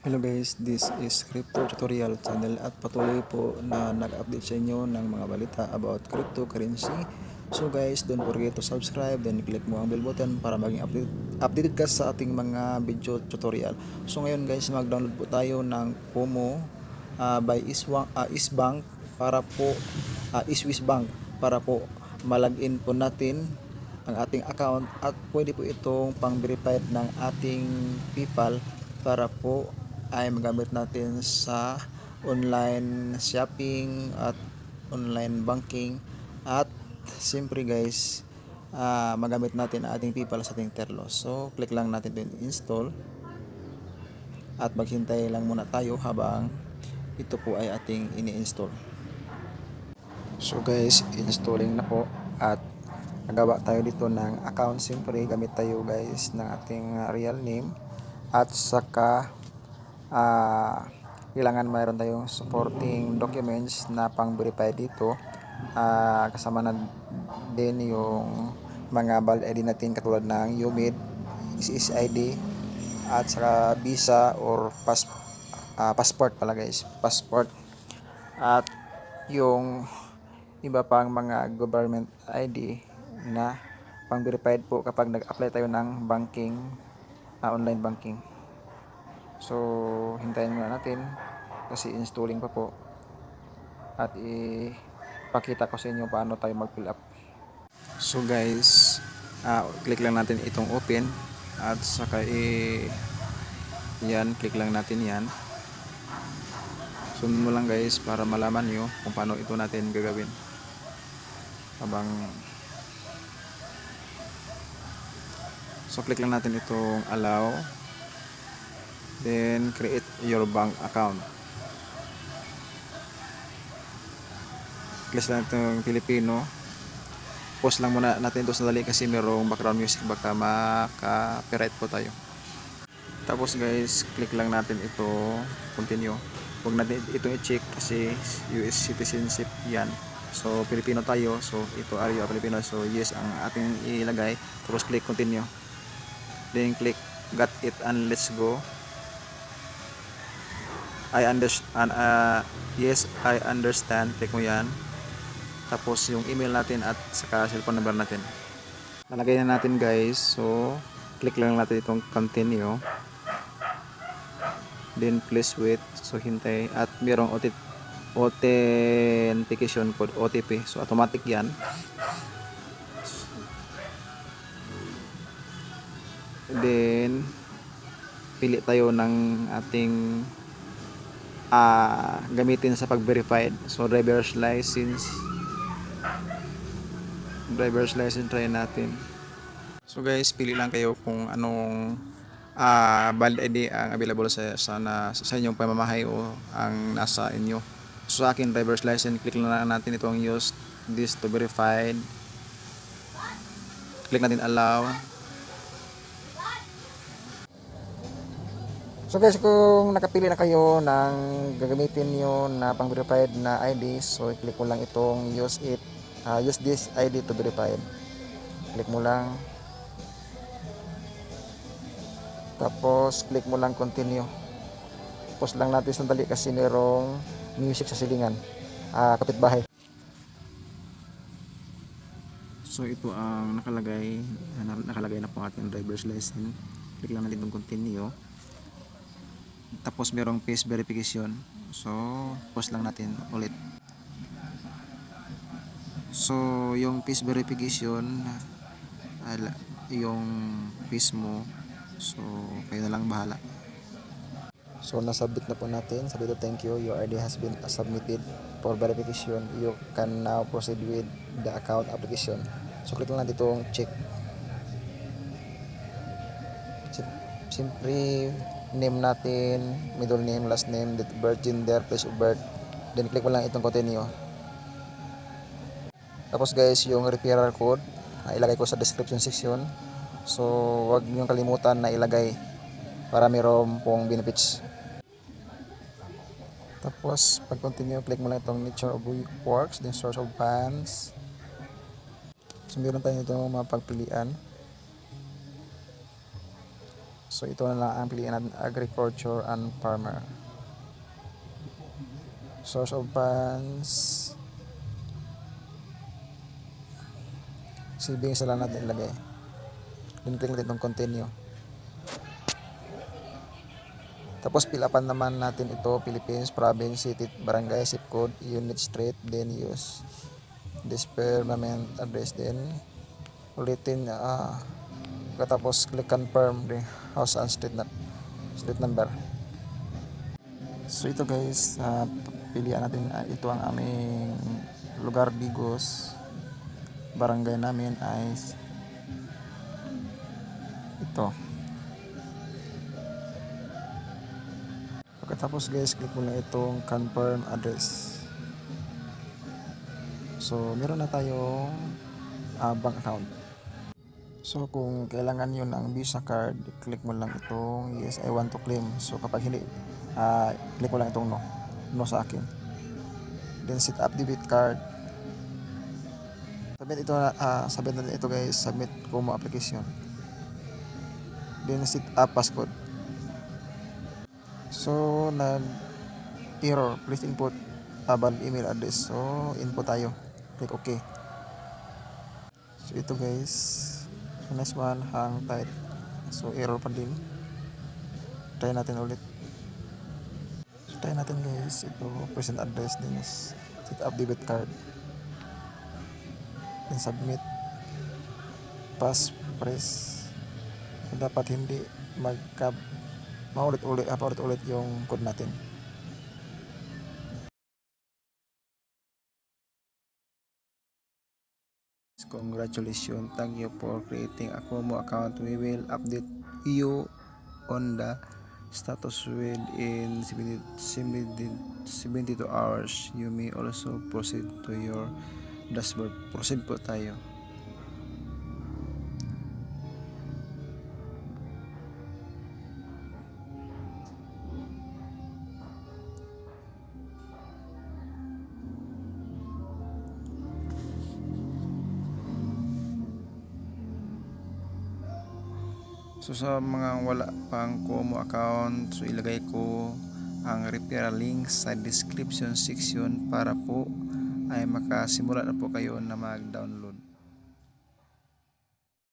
Hello guys, this is Crypto Tutorial Channel at patuloy po na nag-update sa inyo ng mga balita about cryptocurrency. So guys, don't forget to subscribe, then click mo ang bell button para maging updated ka sa ating mga video tutorial. So ngayon guys, mag-download po tayo ng Pomo by Isbank para po Swiss Bank para po malagin po natin ang ating account at pwede po itong pang-verified ng ating PayPal para po ay magamit natin sa online shopping at online banking at siyempre guys magamit natin ang ating PayPal sa ating Terlos. So click lang natin din install at maghintay lang muna tayo habang ito po ay ating ini-install. So guys, installing na po at nagawa tayo dito ng account. Siyempre gamit tayo guys ng ating real name at saka kailangan mayroon tayong supporting documents na pang verify dito, kasama na din yung mga valid ID natin katulad ng UMID, SSID at saka visa or passport pala guys, passport at yung iba pang mga government ID na pang verified po kapag nag-apply tayo ng banking, online banking. So hintayin muna natin kasi installing pa po at ipakita ko sa inyo paano tayo mag-fill up. So guys, click lang natin itong open at saka yan, click lang natin yan. Sundin mo lang guys para malaman nyo kung paano ito natin gagawin habang so click lang natin itong allow, then create your bank account. Click lang itong Filipino. Pause lang muna natin ito sandali kasi merong background music, baka maka-copyright po tayo. Tapos guys, click lang natin ito continue. Huwag natin itong i-check kasi US citizenship yan. So Filipino tayo, so ito are you a Filipino, so yes ang ating ilagay. Tapos click continue, then click got it and let's go. I understand, yes I understand, click mo yan. Tapos yung email natin at saka cellphone number natin nalagay na natin guys. So click lang natin itong continue, then please wait, so hintay at mayroong authentication code, OTP, so automatic yan. Then pili tayo ng ating gamitin sa pag-verified. So driver's license try natin. So guys, pili lang kayo kung anong valid ID ang available sa inyong pamamahay o ang nasa inyo. So sa akin driver's license, click lang natin itong use this to verified, click natin allow. So guys, kung nakapili na kayo ng gagamitin nyo na pang verified na ID, so i-click mo lang itong use this ID to verified. Click mo lang, tapos click mo lang continue. Pause lang natin sandali kasi merong music sa silingan, kapitbahay. So ito ang nakalagay na po ating driver's license. Click lang natin itong continue. Tapos merong face verification, so pause lang natin ulit. So yung face verification, yung face mo, so kayo na lang bahala. So nasubmit na po natin. Sabi ito, thank you, your ID has been submitted for verification, you can now proceed with the account application. So click lang natin itong check. Simply name natin, middle name, last name, date of birth, gender, place of birth, then click mo lang itong continue. Tapos guys, yung referral code ilagay ko sa description section, so wag niyong kalimutan na ilagay para mayroon pong benefits. Tapos pag continue, click mo lang itong nature of works, then source of funds. So meron tayo itong mga pagpilian. So ito na lang ang piliin natin, agriculture and farmer. Source of funds, savings na lang natin ilagay. Then click natin itong continue. Tapos pilapan naman natin ito, Philippines, province, city, barangay, zip code, unit, street, then use this permanent address, then ulitin, tapos click confirm the house and street number. So ito guys, pilihan natin, ito ang aming lugar, Bigos. Barangay namin ay ito. Pagkatapos guys, click mo lang itong confirm address. So meron na tayong bank account. So kung kailangan nyo ng Visa card, click mo lang itong yes, I want to claim. So kapag hindi, click mo lang itong no sa akin. Then set up debit card. Submit natin ito guys, submit Kumu application. Then set up passcode. So nag-error, please input valid email address. So input tayo, click OK. So ito guys, so next one, hang tight. So error pa din. Try natin ulit. So try natin guys, ito present address, din set up debit card, then submit, pass, press. So dapat hindi paulit-ulit yung code natin. Congratulations, thank you for creating a Kumu account. We will update you on the status within 72 hours. You may also proceed to your dashboard. Proceed po tayo. So sa mga wala pang Kumu account, so ilagay ko ang referral link sa description section para po ay makasimula na po kayo na mag-download.